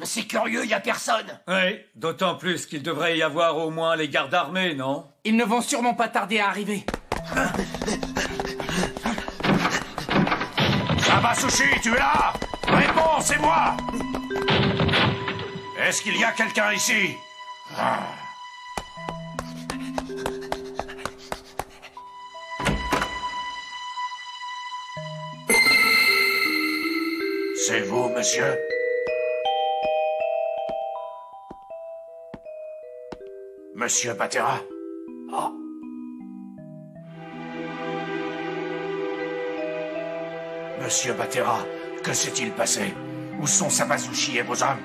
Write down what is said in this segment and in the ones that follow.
C'est curieux, y a personne. Oui, d'autant plus qu'il devrait y avoir au moins les gardes armés, non? Ils ne vont sûrement pas tarder à arriver. Ça va, Sushi, tu es là? Réponds, c'est moi. Est-ce qu'il y a quelqu'un ici? C'est vous, monsieur? Monsieur Patera? Oh. Monsieur Patera, que s'est-il passé? Où sont Samazuchi et vos hommes?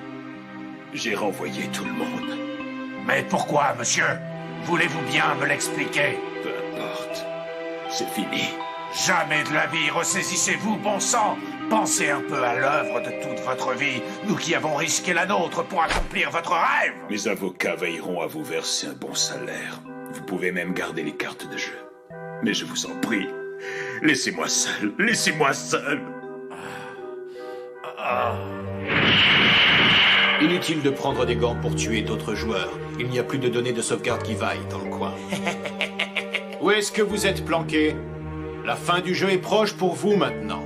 J'ai renvoyé tout le monde. Mais pourquoi, monsieur? Voulez-vous bien me l'expliquer? Peu importe. C'est fini. Jamais de la vie, ressaisissez-vous, bon sang! Pensez un peu à l'œuvre de toute votre vie, nous qui avons risqué la nôtre pour accomplir votre rêve! Mes avocats veilleront à vous verser un bon salaire. Vous pouvez même garder les cartes de jeu. Mais je vous en prie, laissez-moi seul, laissez-moi seul! Inutile de prendre des gants pour tuer d'autres joueurs. Il n'y a plus de données de sauvegarde qui vaillent dans le coin. Où est-ce que vous êtes planqué? La fin du jeu est proche pour vous maintenant.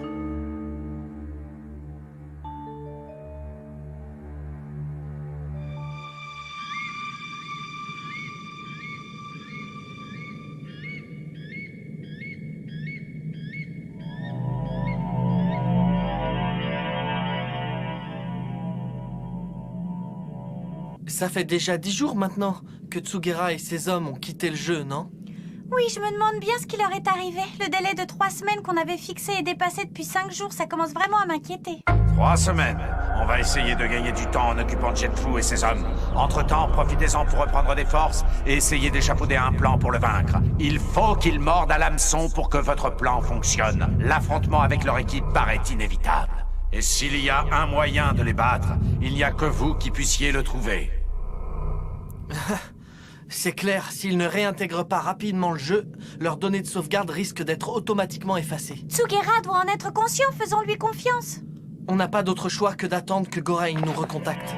Ça fait déjà 10 jours maintenant que Tsugera et ses hommes ont quitté le jeu, non? Oui, je me demande bien ce qui leur est arrivé. Le délai de 3 semaines qu'on avait fixé est dépassé depuis 5 jours. Ça commence vraiment à m'inquiéter. 3 semaines. On va essayer de gagner du temps en occupant Jetfu et ses hommes. Entre-temps, profitez-en pour reprendre des forces et essayer d'échafauder un plan pour le vaincre. Il faut qu'ils mordent à l'hameçon pour que votre plan fonctionne. L'affrontement avec leur équipe paraît inévitable. Et s'il y a un moyen de les battre, il n'y a que vous qui puissiez le trouver. C'est clair, s'ils ne réintègrent pas rapidement le jeu, leurs données de sauvegarde risquent d'être automatiquement effacées. Tsugera doit en être conscient, faisons-lui confiance. On n'a pas d'autre choix que d'attendre que Gorei nous recontacte.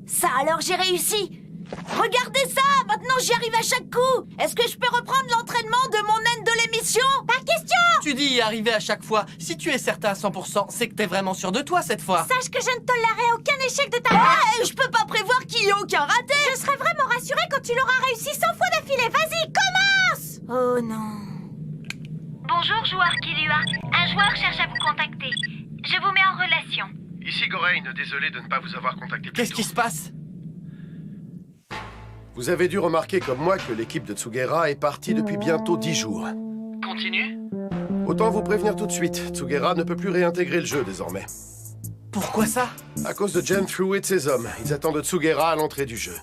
Ça alors, j'ai réussi! Regardez ça! Maintenant, j'y arrive à chaque coup! Est-ce que je peux reprendre l'entraînement de mon naine de l'émission? Pas question! Tu dis y arriver à chaque fois. Si tu es certain à 100%, c'est que t'es vraiment sûr de toi cette fois. Sache que je ne tolérerai aucun échec de ta part. Je peux pas prévoir qu'il y ait aucun raté! Je serai vraiment rassurée quand tu l'auras réussi 100 fois d'affilée. Vas-y, commence! Oh non... Bonjour, joueur Killua. Un joueur cherche à vous contacter. Je vous mets en relation. Ici Gorain, désolé de ne pas vous avoir contacté plus Qu'est-ce tôt. qui se passe? Vous avez dû remarquer comme moi que l'équipe de Tsugera est partie depuis bientôt 10 jours. Continue. Autant vous prévenir tout de suite, Tsugera ne peut plus réintégrer le jeu désormais. Pourquoi ça? À cause de Genthru et de ses hommes. Ils attendent Tsugera à l'entrée du jeu.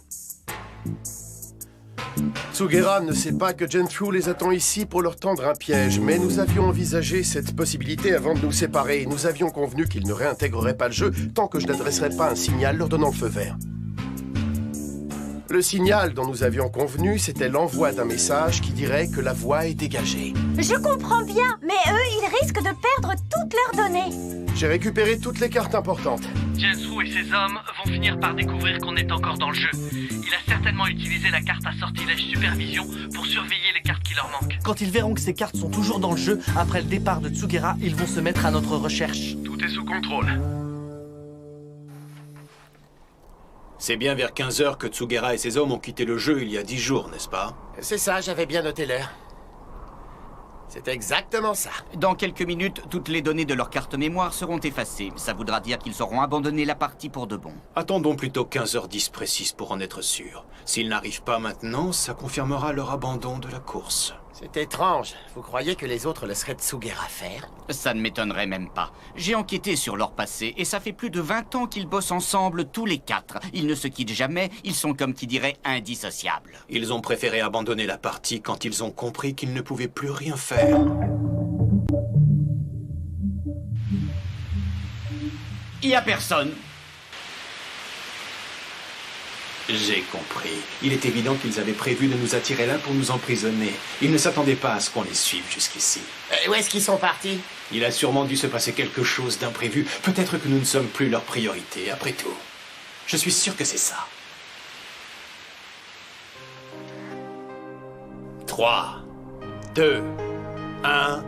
Tsugera ne sait pas que Genthru les attend ici pour leur tendre un piège, mais nous avions envisagé cette possibilité avant de nous séparer. Nous avions convenu qu'ils ne réintégreraient pas le jeu tant que je n'adresserais pas un signal leur donnant le feu vert. Le signal dont nous avions convenu, c'était l'envoi d'un message qui dirait que la voie est dégagée. Je comprends bien, mais eux, ils risquent de perdre toutes leurs données. J'ai récupéré toutes les cartes importantes. Genthru et ses hommes vont finir par découvrir qu'on est encore dans le jeu. Il a certainement utilisé la carte à sortilège supervision pour surveiller les cartes qui leur manquent. Quand ils verront que ces cartes sont toujours dans le jeu, après le départ de Tsugera, ils vont se mettre à notre recherche. Tout est sous contrôle. C'est bien vers 15h que Tsugera et ses hommes ont quitté le jeu il y a 10 jours, n'est-ce pas? C'est ça, j'avais bien noté l'heure. C'est exactement ça. Dans quelques minutes, toutes les données de leur carte mémoire seront effacées. Ça voudra dire qu'ils auront abandonné la partie pour de bon. Attendons plutôt 15h10 précises pour en être sûr. S'ils n'arrivent pas maintenant, ça confirmera leur abandon de la course. C'est étrange. Vous croyez que les autres laisseraient Tsugera faire? Ça ne m'étonnerait même pas. J'ai enquêté sur leur passé et ça fait plus de 20 ans qu'ils bossent ensemble tous les 4. Ils ne se quittent jamais, ils sont comme qui dirait indissociables. Ils ont préféré abandonner la partie quand ils ont compris qu'ils ne pouvaient plus rien faire. Il y a personne. J'ai compris. Il est évident qu'ils avaient prévu de nous attirer là pour nous emprisonner. Ils ne s'attendaient pas à ce qu'on les suive jusqu'ici. Où est-ce qu'ils sont partis? Il a sûrement dû se passer quelque chose d'imprévu. Peut-être que nous ne sommes plus leur priorité, après tout. Je suis sûr que c'est ça. 3, 2, 1...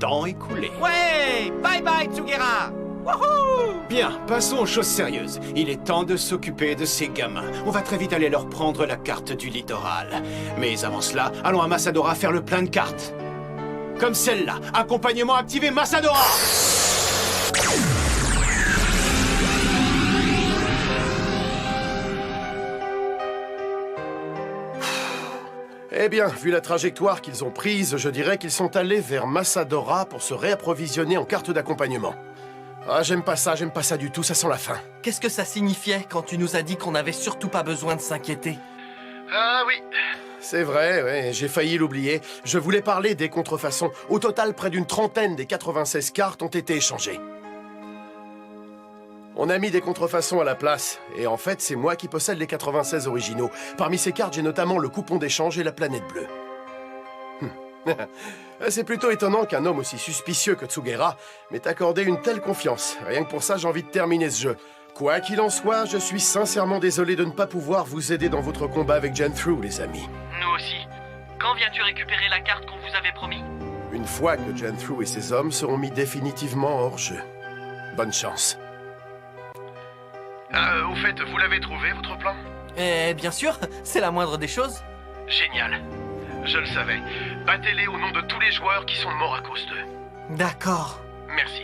Temps écoulé. Ouais! Bye bye, Tsugera! Wouhou! Bien, passons aux choses sérieuses. Il est temps de s'occuper de ces gamins. On va très vite aller leur prendre la carte du littoral. Mais avant cela, allons à Massadora faire le plein de cartes. Comme celle-là. Accompagnement activé Massadora! Eh bien, vu la trajectoire qu'ils ont prise, je dirais qu'ils sont allés vers Massadora pour se réapprovisionner en cartes d'accompagnement. Ah, j'aime pas ça du tout, ça sent la fin. Qu'est-ce que ça signifiait quand tu nous as dit qu'on n'avait surtout pas besoin de s'inquiéter? Ah oui. C'est vrai, ouais, j'ai failli l'oublier. Je voulais parler des contrefaçons. Au total, près d'une trentaine des 96 cartes ont été échangées. On a mis des contrefaçons à la place, et en fait, c'est moi qui possède les 96 originaux. Parmi ces cartes, j'ai notamment le coupon d'échange et la planète bleue. C'est plutôt étonnant qu'un homme aussi suspicieux que Tsugera m'ait accordé une telle confiance. Rien que pour ça, j'ai envie de terminer ce jeu. Quoi qu'il en soit, je suis sincèrement désolé de ne pas pouvoir vous aider dans votre combat avec Genthru, les amis. Nous aussi. Quand viens-tu récupérer la carte qu'on vous avait promis? Une fois que Genthru et ses hommes seront mis définitivement hors jeu. Bonne chance. Au fait, vous l'avez trouvé, votre plan? Eh bien sûr, c'est la moindre des choses. Génial. Je le savais. Battez-les au nom de tous les joueurs qui sont morts à cause d'eux. D'accord. Merci.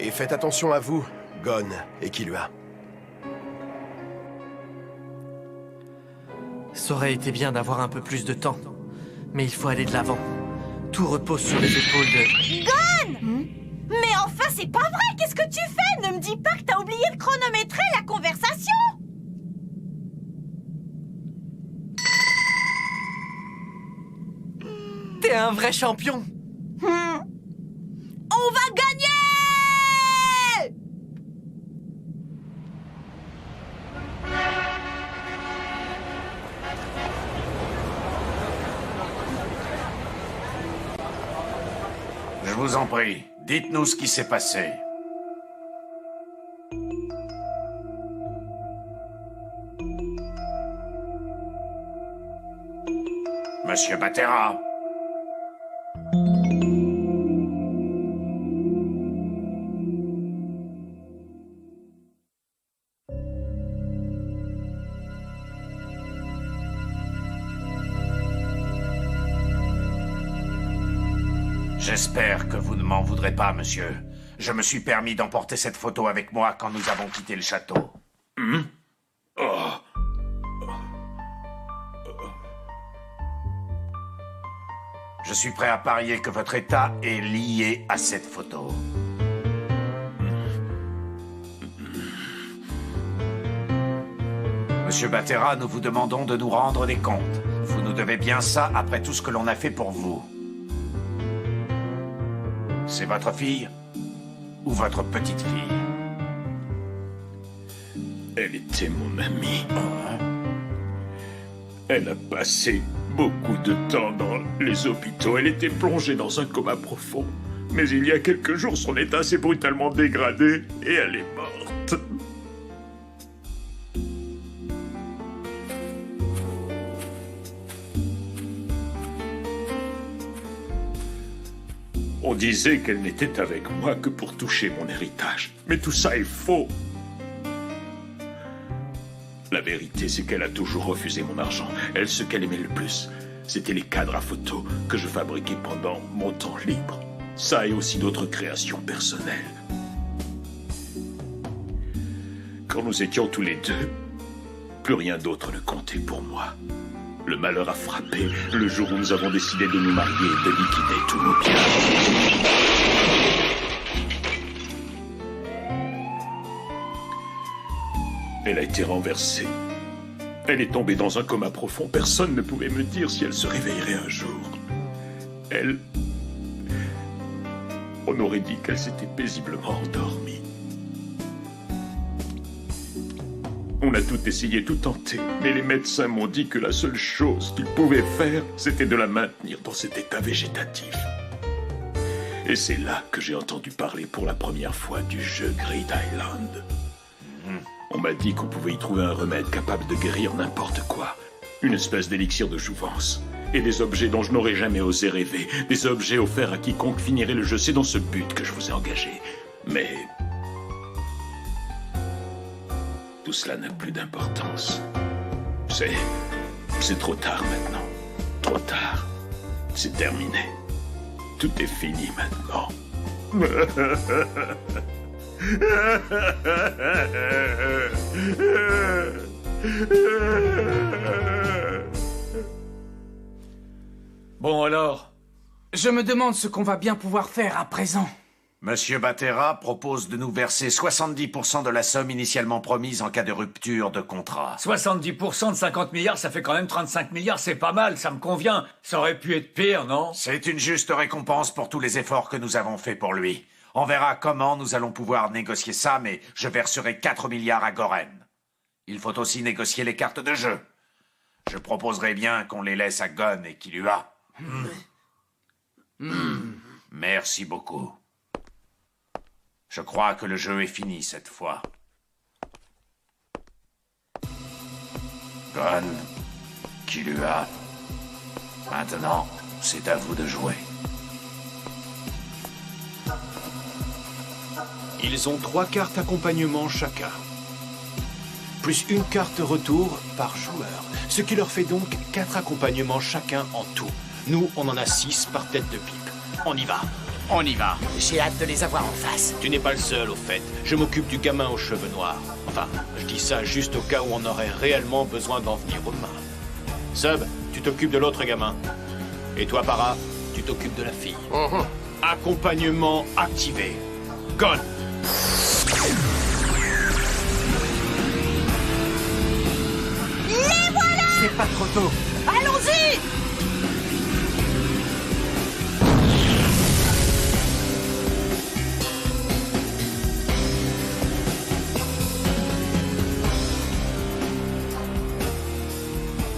Et faites attention à vous, Gon et Killua. Ça aurait été bien d'avoir un peu plus de temps. Mais il faut aller de l'avant. Tout repose sur les épaules de... Gon! Mais enfin, c'est pas vrai! Qu'est-ce que tu fais? Ne me dis pas que t'as oublié de chronométrer la conversation! T'es un vrai champion! On va gagner! Je vous en prie, dites-nous ce qui s'est passé. Monsieur Batera. J'espère que vous ne m'en voudrez pas, monsieur. Je me suis permis d'emporter cette photo avec moi quand nous avons quitté le château. Oh. Je suis prêt à parier que votre état est lié à cette photo. Monsieur Batera, nous vous demandons de nous rendre des comptes. Vous nous devez bien ça après tout ce que l'on a fait pour vous. C'est votre fille ou votre petite fille? Elle était mon amie. Elle a passé beaucoup de temps dans les hôpitaux. Elle était plongée dans un coma profond. Mais il y a quelques jours, son état s'est brutalement dégradé et elle est morte. On disait qu'elle n'était avec moi que pour toucher mon héritage. Mais tout ça est faux. La vérité, c'est qu'elle a toujours refusé mon argent. Elle, ce qu'elle aimait le plus, c'était les cadres à photos que je fabriquais pendant mon temps libre. Ça et aussi d'autres créations personnelles. Quand nous étions tous les deux, plus rien d'autre ne comptait pour moi. Le malheur a frappé le jour où nous avons décidé de nous marier et de liquider tous nos biens. Elle a été renversée. Elle est tombée dans un coma profond. Personne ne pouvait me dire si elle se réveillerait un jour. On aurait dit qu'elle s'était paisiblement endormie. On a tout essayé, tout tenté, mais les médecins m'ont dit que la seule chose qu'ils pouvaient faire, c'était de la maintenir dans cet état végétatif. Et c'est là que j'ai entendu parler pour la première fois du jeu Greed Island. On m'a dit qu'on pouvait y trouver un remède capable de guérir n'importe quoi. Une espèce d'élixir de jouvence. Et des objets dont je n'aurais jamais osé rêver. Des objets offerts à quiconque finirait le jeu. C'est dans ce but que je vous ai engagé. Mais... tout cela n'a plus d'importance. C'est trop tard maintenant. Trop tard. C'est terminé. Tout est fini maintenant. Bon alors, je me demande ce qu'on va bien pouvoir faire à présent. Monsieur Batera propose de nous verser 70% de la somme initialement promise en cas de rupture de contrat. 70% de 50 milliards, ça fait quand même 35 milliards, c'est pas mal, ça me convient. Ça aurait pu être pire, non? C'est une juste récompense pour tous les efforts que nous avons faits pour lui. On verra comment nous allons pouvoir négocier ça, mais je verserai 4 milliards à Goren. Il faut aussi négocier les cartes de jeu. Je proposerais bien qu'on les laisse à Gon et Killua. Merci beaucoup. Je crois que le jeu est fini cette fois. Gon, Killua, maintenant, c'est à vous de jouer. Ils ont 3 cartes accompagnement chacun. Plus une carte retour par joueur. Ce qui leur fait donc 4 accompagnements chacun en tout. Nous, on en a 6 par tête de pipe. On y va. On y va. J'ai hâte de les avoir en face. Tu n'es pas le seul, au fait. Je m'occupe du gamin aux cheveux noirs. Enfin, je dis ça juste au cas où on aurait réellement besoin d'en venir aux mains. Sub, tu t'occupes de l'autre gamin. Et toi, Para, tu t'occupes de la fille. Accompagnement activé. Gon. Les voilà! C'est pas trop tôt. Allons-y!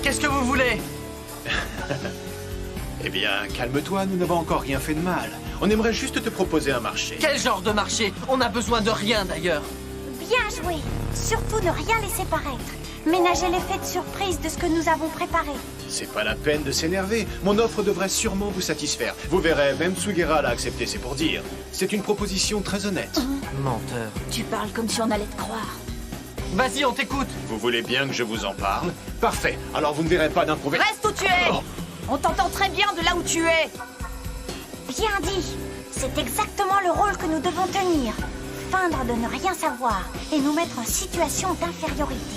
Qu'est-ce que vous voulez? Eh bien, calme-toi, nous n'avons encore rien fait de mal. On aimerait juste te proposer un marché. Quel genre de marché? On a besoin de rien d'ailleurs. Bien joué. Surtout ne rien laisser paraître. Ménagez l'effet de surprise de ce que nous avons préparé. C'est pas la peine de s'énerver. Mon offre devrait sûrement vous satisfaire. Vous verrez, même Sugira l'a accepté, c'est pour dire. C'est une proposition très honnête. Menteur. Tu parles comme si on allait te croire. Vas-y, on t'écoute. Vous voulez bien que je vous en parle? Parfait. Alors vous ne verrez pas d'improviste. Reste où tu es! Oh. On t'entend très bien de là où tu es. Bien dit. C'est exactement le rôle que nous devons tenir. feindre de ne rien savoir et nous mettre en situation d'infériorité.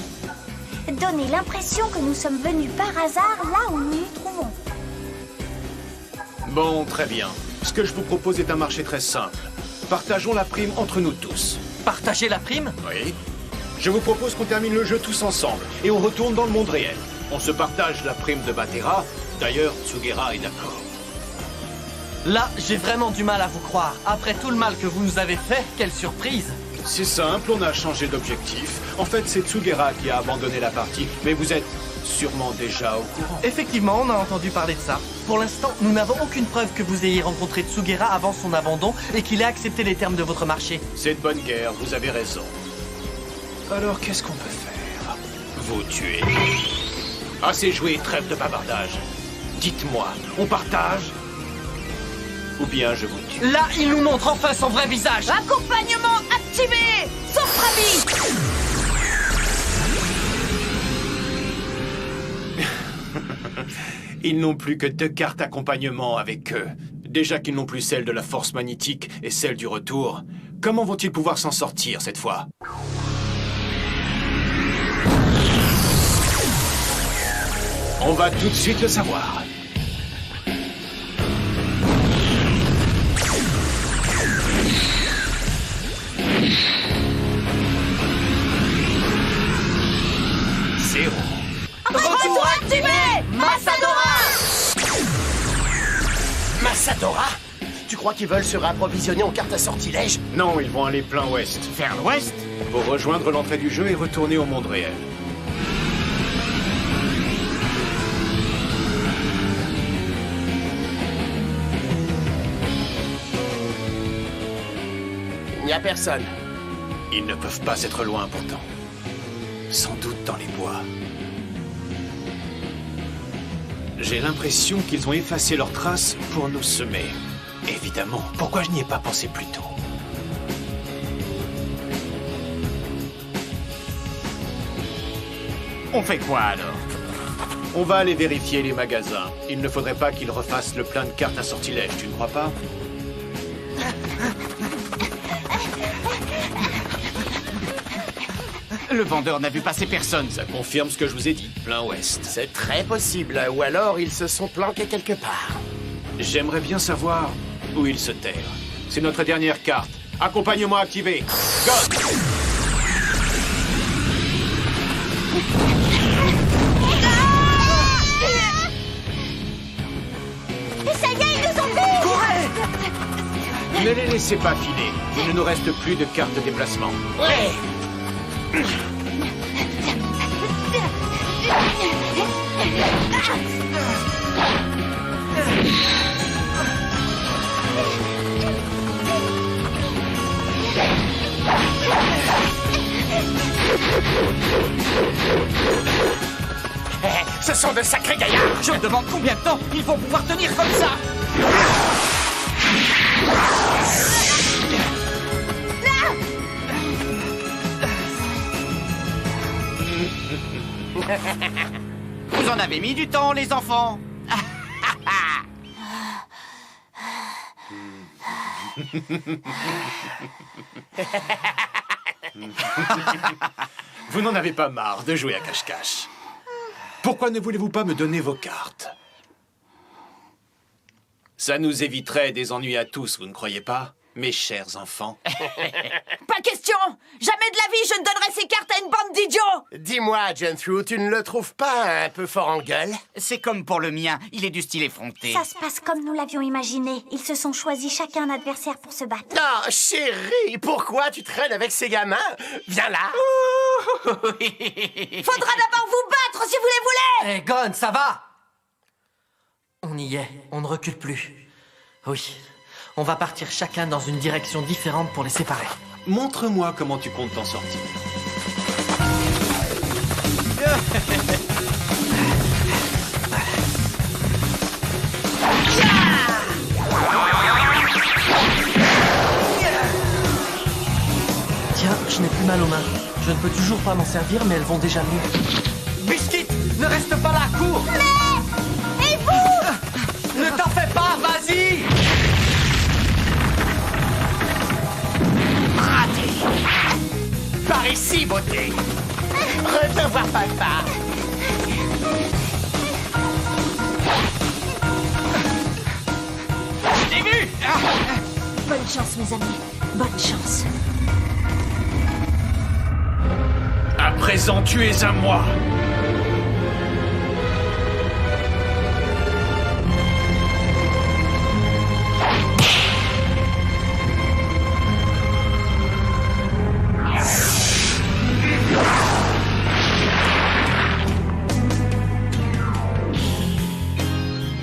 Donner l'impression que nous sommes venus par hasard là où nous nous trouvons. Bon, très bien. Ce que je vous propose est un marché très simple. Partageons la prime entre nous tous. Partager la prime? Oui. Je vous propose qu'on termine le jeu tous ensemble et on retourne dans le monde réel. On se partage la prime de Batera. D'ailleurs, Tsugera est d'accord. Là, j'ai vraiment du mal à vous croire. Après tout le mal que vous nous avez fait, quelle surprise! C'est simple, on a changé d'objectif. En fait, c'est Tsugera qui a abandonné la partie, mais vous êtes sûrement déjà au courant. Effectivement, on a entendu parler de ça. Pour l'instant, nous n'avons aucune preuve que vous ayez rencontré Tsugera avant son abandon et qu'il ait accepté les termes de votre marché. C'est de bonne guerre, vous avez raison. Alors, qu'est-ce qu'on peut faire? Vous tuer. Assez joué, trêve de bavardage. Dites-moi, on partage? Ou bien je vous tue? Là, il nous montre enfin son vrai visage. Accompagnement activé! Soprami! Ils n'ont plus que 2 cartes accompagnement avec eux. Déjà qu'ils n'ont plus celle de la force magnétique et celle du retour. Comment vont-ils pouvoir s'en sortir cette fois? On va tout de suite le savoir. Zéro. Retour activé! Massadora! Massadora? Tu crois qu'ils veulent se réapprovisionner en cartes à sortilège? Non, ils vont aller plein ouest. Vers l'ouest? Pour rejoindre l'entrée du jeu et retourner au monde réel. Il n'y a personne. Ils ne peuvent pas être loin pourtant. Sans doute dans les bois. J'ai l'impression qu'ils ont effacé leurs traces pour nous semer. Évidemment, pourquoi je n'y ai pas pensé plus tôt? On fait quoi alors? On va aller vérifier les magasins. Il ne faudrait pas qu'ils refassent le plein de cartes à sortilège, tu ne crois pas? Le vendeur n'a vu passer personne. Ça confirme ce que je vous ai dit, plein ouest. C'est très possible, ou alors ils se sont planqués quelque part. J'aimerais bien savoir où ils se terrent. C'est notre dernière carte. Accompagnement activé. Go! Ça y est, ils nous ont pris! Ne les laissez pas filer. Il ne nous reste plus de cartes de déplacement. Ouais! Ce sont de sacrés gaillards! Je me demande combien de temps ils vont pouvoir tenir comme ça. Vous en avez mis du temps, les enfants. Vous n'en avez pas marre de jouer à cache-cache? Pourquoi ne voulez-vous pas me donner vos cartes? Ça nous éviterait des ennuis à tous, vous ne croyez pas, mes chers enfants? Pas question! Jamais de la vie je ne donnerai ces cartes à une bande d'idiots! Dis-moi, Gentru, tu ne le trouves pas un peu fort en gueule? C'est comme pour le mien, il est du style effronté. Ça se passe comme nous l'avions imaginé. Ils se sont choisis chacun un adversaire pour se battre. Non, chérie, pourquoi tu traînes avec ces gamins? Viens là! Faudra d'abord vous battre si vous les voulez! Eh, Gon, ça va? On y est, on ne recule plus. Oui, on va partir chacun dans une direction différente pour les séparer. Montre-moi comment tu comptes t'en sortir. Tiens, je n'ai plus mal aux mains. Je ne peux toujours pas m'en servir, mais elles vont déjà mieux. Biscuit, ne reste pas là, cours! Mais... Et vous? Ne t'en fais pas, vas-y! Raté. ici, beauté. Revoir papa. J'ai vu. Bonne chance, mes amis. Bonne chance. À présent, tu es à moi.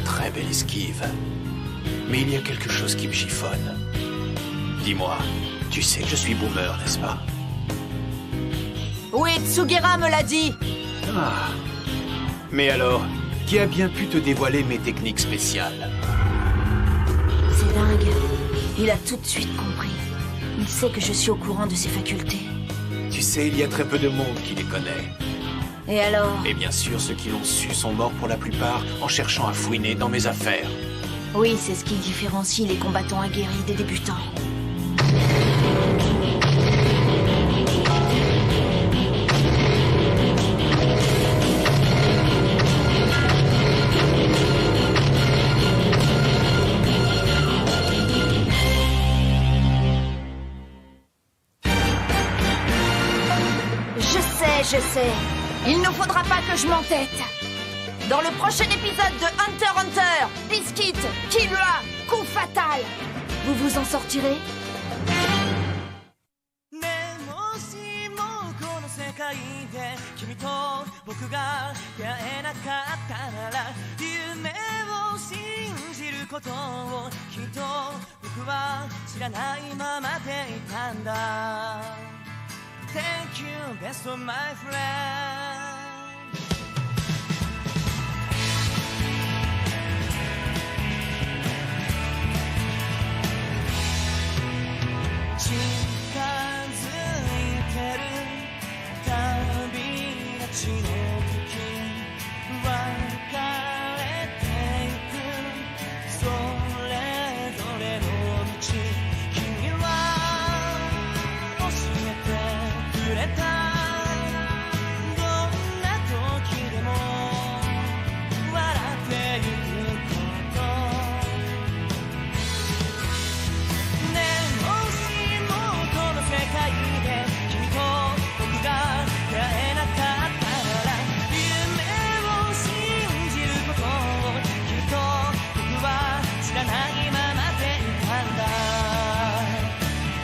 Très belle esquive. Mais il y a quelque chose qui me chiffonne. Dis-moi, tu sais que je suis boomer, n'est-ce pas? Oui, Tsugira me l'a dit. Ah. Mais alors, qui a bien pu te dévoiler mes techniques spéciales? C'est dingue. Il a tout de suite compris. Il sait que je suis au courant de ses facultés. Tu sais, il y a très peu de monde qui les connaît. Et alors? Et bien sûr, ceux qui l'ont su sont morts pour la plupart en cherchant à fouiner dans mes affaires. Oui, c'est ce qui différencie les combattants aguerris des débutants. Je sais. Il ne faudra pas que je m'entête. Dans le prochain épisode de Hunter x Hunter, Biscuit, Killua, coup fatal. Vous vous en sortirez? Thank you, best of my friend. 近づいてる旅立ちの時別れていくそれぞれの道君は教えてくれたどんな時でも笑ってゆくことねえもしもこの世界で君と僕が出会えなかったら夢を信じることをきっと僕は知らないままでいたんだ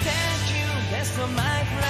Thank you best of my friend